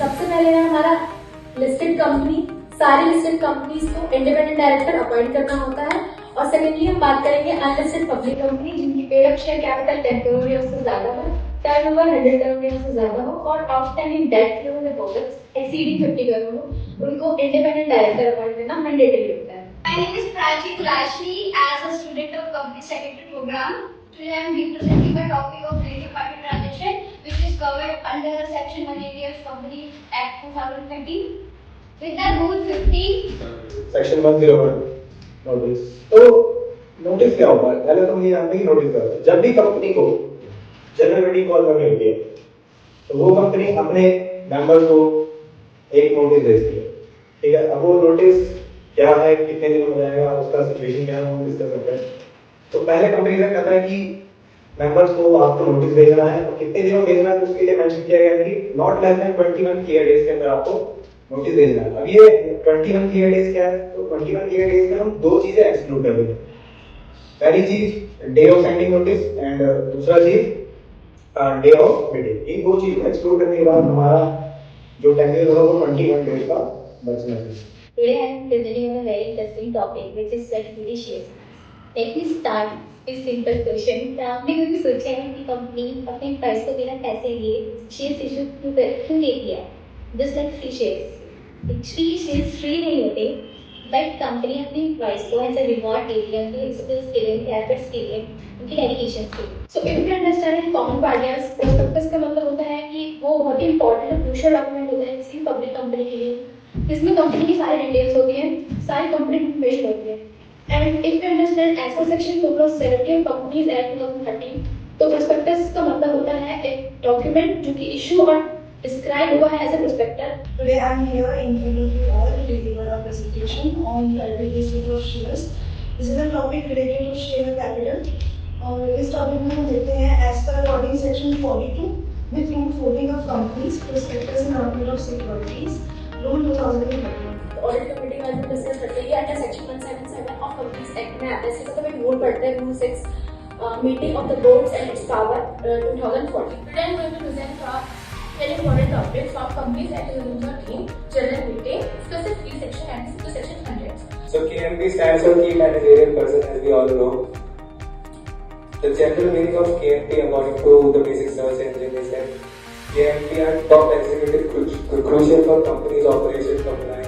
सबसे पहले है हमारा लिस्टेड कंपनी, सारी लिस्टेड कंपनीज को इंडिपेंडेंट डायरेक्टर अपॉइंट करना होता है। और सेकेंडली हम बात करेंगे अनलिस्टेड पब्लिक कंपनी जिनकी paid up share capital 10 crore या उससे ज्यादा हो, टर्नओवर 100 करोड़ या उससे ज्यादा हो और outstanding date flow deposits exceeding 50 crore हो, उनको इंडिपेंडेंट डायरेक्टर अपॉइंट करना मैंडेटरी होता है। My name is Prachi Kulashni. As a student of Company Secretary Program, today I am representing the topic of creative market transaction, which is covered under Section 180 of Company Act 2020. With the Rule 50. Section 101 notice. तो notice क्या होता है? पहले तो मुझे जानते हैं कि नोटिस क्या होता है। जब भी कंपनी को जनरल मीटिंग कॉल करनी होती है, तो वो कंपनी अपने मेंबर को एक नोटिस भेजती है। ठीक है, अब वो नोटिस क्या है, कितने दिन हो जाएगा, उसका सिचुएशन क्या है, वो डिस्कस करते हैं। तो पहले कंपनी का कहता है कि मेंबर्स को आपको नोटिस भेजना है, और कितने दिनों में भेजना है, तो उसके लिए मेंशन किया गया है कि not less than 21 clear days के अंदर आपको नोटिस भेजना है। अब ये 21 क्लियर डेज क्या है? तो 21 क्लियर डेज में हम दो चीजें एक्सक्लूड कर देंगे। पहली चीज day of sending notice and दूसरा चीज डे ऑफ मीटिंग। इन दो चीजों को एक्सक्लूड करने के बाद हमारा जो टेन्योर होगा वो 21 डेज का बचना है। Today I am presenting on a very interesting topic which is security shares. Let me start with simple question. क्या आपने कभी सोचा है कि कंपनी अपने प्राइस को बिना पैसे लिए शेयर्स इशू क्यों लेती है? Just like free shares. Actually shares free नहीं होते, बट कंपनी अपने प्राइस को एज अ रिवॉर्ड देती है उनके स्किल्स के लिए, एफर्ट्स के लिए, उनकी डेडिकेशन के लिए। So if you understand in common parlance, prospectus का मतलब होता है कि वो बहुत ही इंपॉर्टेंट और क्रूशियल डॉक्यूमेंट होता है किसी पब्लिक कंपनी के लिए। इसमें कंपनी की सारी डिटेल्स होती हैं, सारी कंपनी इन्फॉर्मेशन होती है। And if you understand as per section 2/70 of companies act 2013, तो प्रोस्पेक्टस का मतलब होता है एक डॉक्यूमेंट जो कि इशू और डिस्क्राइब हुआ है as a prospector. Today I am here in front of you all to deliver a presentation on the advertisement of shares. This is a topic related to share capital. और इस topic में हम देखते हैं as per according section 42 with rule 14 of companies prospectus and allotment of securities rule 2013. Audit committee में भी discuss करते हैं under section 177 of companies act में आता है। इसका तो एक रूल पढ़ते हैं, rule 6 meeting of the boards and its power 2014। Today I am going to present very important topics of Companies Act 2013 General Meeting, specifically section 96 to section 100. So KMP stands for Key Managerial Person, as we all know. The general meaning of KMP, according to the basic search engine, is that KMP are top executive crucial for company's operation, compliance,